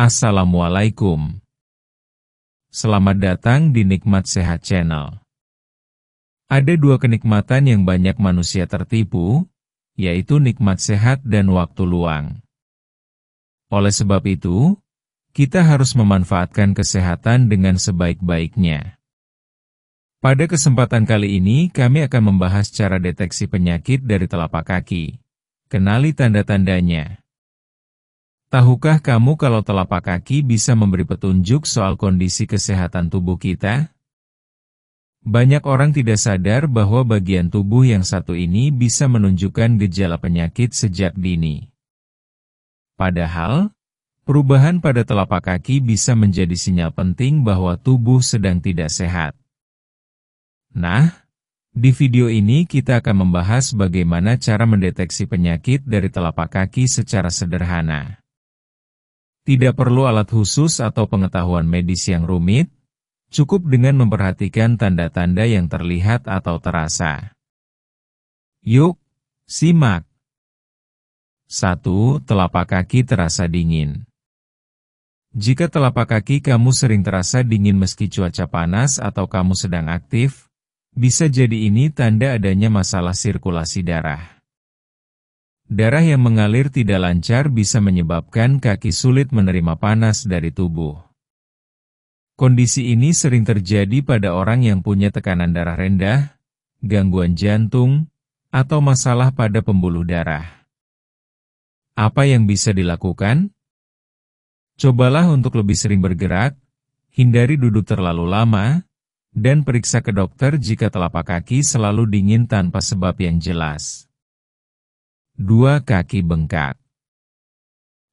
Assalamualaikum. Selamat datang di Nikmat Sehat Channel. Ada dua kenikmatan yang banyak manusia tertipu, yaitu nikmat sehat dan waktu luang. Oleh sebab itu, kita harus memanfaatkan kesehatan dengan sebaik-baiknya. Pada kesempatan kali ini, kami akan membahas cara deteksi penyakit dari telapak kaki. Kenali tanda-tandanya. Tahukah kamu kalau telapak kaki bisa memberi petunjuk soal kondisi kesehatan tubuh kita? Banyak orang tidak sadar bahwa bagian tubuh yang satu ini bisa menunjukkan gejala penyakit sejak dini. Padahal, perubahan pada telapak kaki bisa menjadi sinyal penting bahwa tubuh sedang tidak sehat. Nah, di video ini kita akan membahas bagaimana cara mendeteksi penyakit dari telapak kaki secara sederhana. Tidak perlu alat khusus atau pengetahuan medis yang rumit, cukup dengan memperhatikan tanda-tanda yang terlihat atau terasa. Yuk, simak. 1. Telapak kaki terasa dingin. Jika telapak kaki kamu sering terasa dingin meski cuaca panas atau kamu sedang aktif, bisa jadi ini tanda adanya masalah sirkulasi darah. Darah yang mengalir tidak lancar bisa menyebabkan kaki sulit menerima panas dari tubuh. Kondisi ini sering terjadi pada orang yang punya tekanan darah rendah, gangguan jantung, atau masalah pada pembuluh darah. Apa yang bisa dilakukan? Cobalah untuk lebih sering bergerak, hindari duduk terlalu lama, dan periksa ke dokter jika telapak kaki selalu dingin tanpa sebab yang jelas. 2. Kaki bengkak.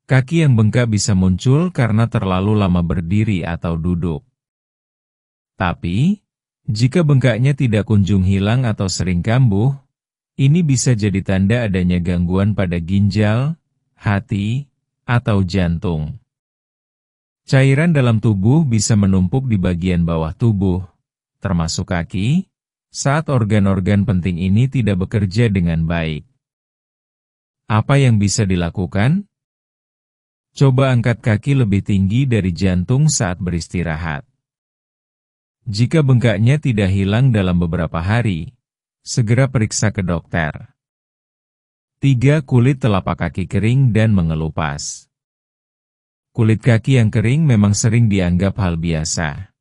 Kaki yang bengkak bisa muncul karena terlalu lama berdiri atau duduk. Tapi, jika bengkaknya tidak kunjung hilang atau sering kambuh, ini bisa jadi tanda adanya gangguan pada ginjal, hati, atau jantung. Cairan dalam tubuh bisa menumpuk di bagian bawah tubuh, termasuk kaki, saat organ-organ penting ini tidak bekerja dengan baik. Apa yang bisa dilakukan? Coba angkat kaki lebih tinggi dari jantung saat beristirahat. Jika bengkaknya tidak hilang dalam beberapa hari, segera periksa ke dokter. 3. Kulit telapak kaki kering dan mengelupas. Kulit kaki yang kering memang sering dianggap hal biasa.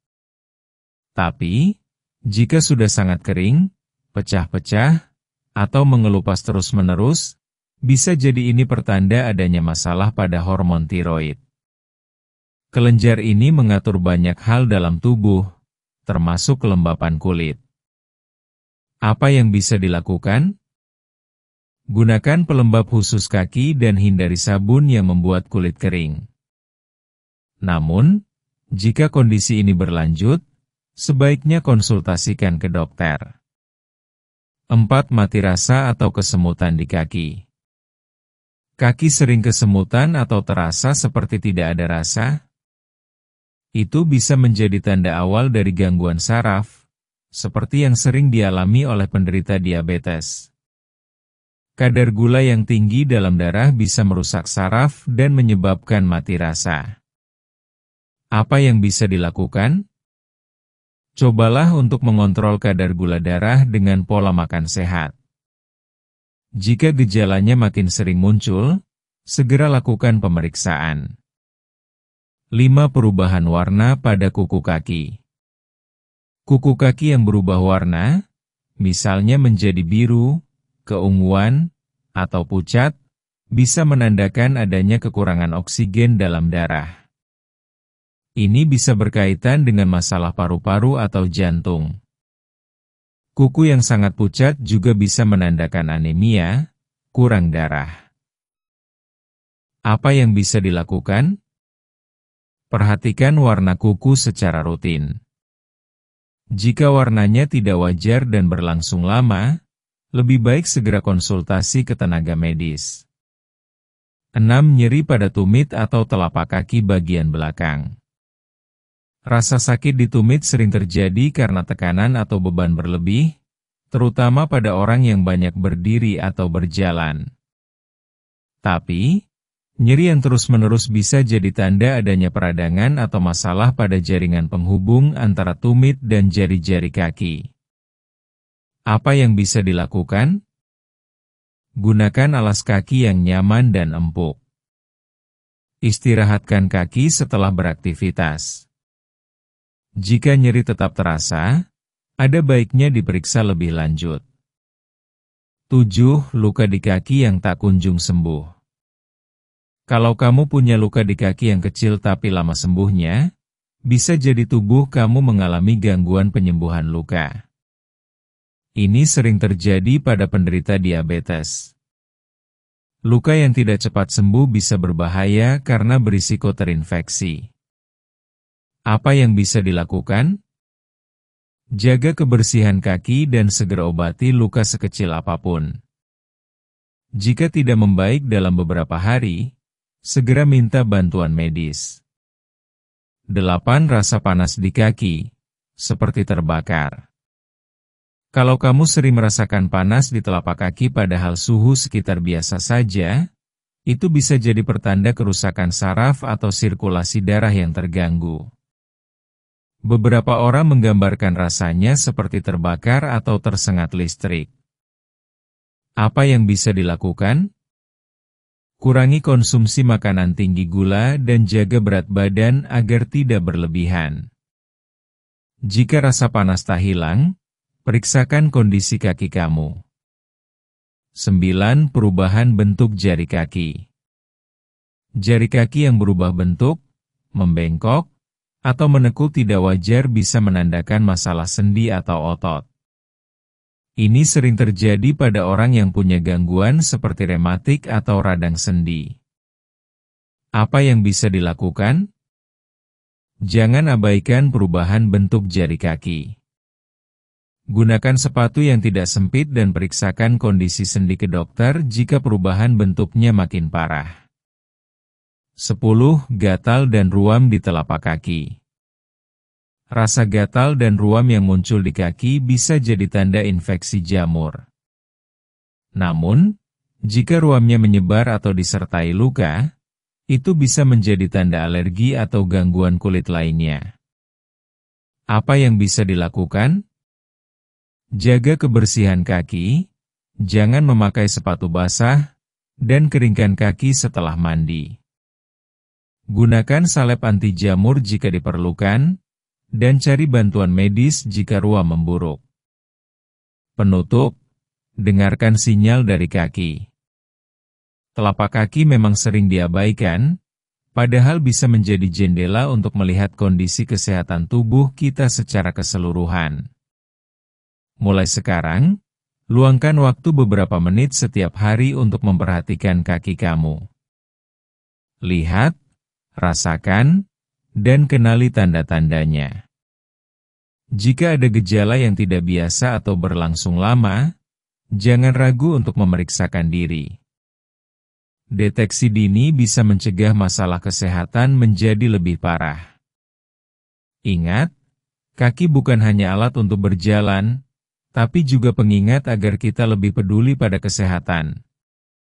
Tapi, jika sudah sangat kering, pecah-pecah, atau mengelupas terus-menerus, bisa jadi ini pertanda adanya masalah pada hormon tiroid. Kelenjar ini mengatur banyak hal dalam tubuh, termasuk kelembapan kulit. Apa yang bisa dilakukan? Gunakan pelembab khusus kaki dan hindari sabun yang membuat kulit kering. Namun, jika kondisi ini berlanjut, sebaiknya konsultasikan ke dokter. 4. Mati rasa atau kesemutan di kaki. Kaki sering kesemutan atau terasa seperti tidak ada rasa? Itu bisa menjadi tanda awal dari gangguan saraf, seperti yang sering dialami oleh penderita diabetes. Kadar gula yang tinggi dalam darah bisa merusak saraf dan menyebabkan mati rasa. Apa yang bisa dilakukan? Cobalah untuk mengontrol kadar gula darah dengan pola makan sehat. Jika gejalanya makin sering muncul, segera lakukan pemeriksaan. 5. Perubahan warna pada kuku kaki. Kuku kaki yang berubah warna, misalnya menjadi biru, keunguan, atau pucat, bisa menandakan adanya kekurangan oksigen dalam darah. Ini bisa berkaitan dengan masalah paru-paru atau jantung. Kuku yang sangat pucat juga bisa menandakan anemia, kurang darah. Apa yang bisa dilakukan? Perhatikan warna kuku secara rutin. Jika warnanya tidak wajar dan berlangsung lama, lebih baik segera konsultasi ke tenaga medis. 6. Nyeri pada tumit atau telapak kaki bagian belakang. Rasa sakit di tumit sering terjadi karena tekanan atau beban berlebih, terutama pada orang yang banyak berdiri atau berjalan. Tapi, Nyeri yang terus-menerus bisa jadi tanda adanya peradangan atau masalah pada jaringan penghubung antara tumit dan jari-jari kaki. Apa yang bisa dilakukan? Gunakan alas kaki yang nyaman dan empuk. Istirahatkan kaki setelah beraktivitas. Jika nyeri tetap terasa, ada baiknya diperiksa lebih lanjut. 7. Luka di kaki yang tak kunjung sembuh. Kalau kamu punya luka di kaki yang kecil tapi lama sembuhnya, bisa jadi tubuh kamu mengalami gangguan penyembuhan luka. Ini sering terjadi pada penderita diabetes. Luka yang tidak cepat sembuh bisa berbahaya karena berisiko terinfeksi. Apa yang bisa dilakukan? Jaga kebersihan kaki dan segera obati luka sekecil apapun. Jika tidak membaik dalam beberapa hari, segera minta bantuan medis. 8. Rasa panas di kaki, seperti terbakar. Kalau kamu sering merasakan panas di telapak kaki padahal suhu sekitar biasa saja, itu bisa jadi pertanda kerusakan saraf atau sirkulasi darah yang terganggu. Beberapa orang menggambarkan rasanya seperti terbakar atau tersengat listrik. Apa yang bisa dilakukan? Kurangi konsumsi makanan tinggi gula dan jaga berat badan agar tidak berlebihan. Jika rasa panas tak hilang, periksakan kondisi kaki kamu. 9. Perubahan bentuk jari kaki. Jari kaki yang berubah bentuk, membengkok, atau menekuk tidak wajar bisa menandakan masalah sendi atau otot. Ini sering terjadi pada orang yang punya gangguan seperti rematik atau radang sendi. Apa yang bisa dilakukan? Jangan abaikan perubahan bentuk jari kaki. Gunakan sepatu yang tidak sempit dan periksakan kondisi sendi ke dokter jika perubahan bentuknya makin parah. 10. Gatal dan ruam di telapak kaki. Rasa gatal dan ruam yang muncul di kaki bisa jadi tanda infeksi jamur. Namun, jika ruamnya menyebar atau disertai luka, itu bisa menjadi tanda alergi atau gangguan kulit lainnya. Apa yang bisa dilakukan? Jaga kebersihan kaki, jangan memakai sepatu basah, dan keringkan kaki setelah mandi. Gunakan salep anti jamur jika diperlukan, dan cari bantuan medis jika ruam memburuk. Penutup, dengarkan sinyal dari kaki. Telapak kaki memang sering diabaikan, padahal bisa menjadi jendela untuk melihat kondisi kesehatan tubuh kita secara keseluruhan. Mulai sekarang, luangkan waktu beberapa menit setiap hari untuk memperhatikan kaki kamu. Lihat, rasakan, dan kenali tanda-tandanya. Jika ada gejala yang tidak biasa atau berlangsung lama, jangan ragu untuk memeriksakan diri. Deteksi dini bisa mencegah masalah kesehatan menjadi lebih parah. Ingat, kaki bukan hanya alat untuk berjalan, tapi juga pengingat agar kita lebih peduli pada kesehatan.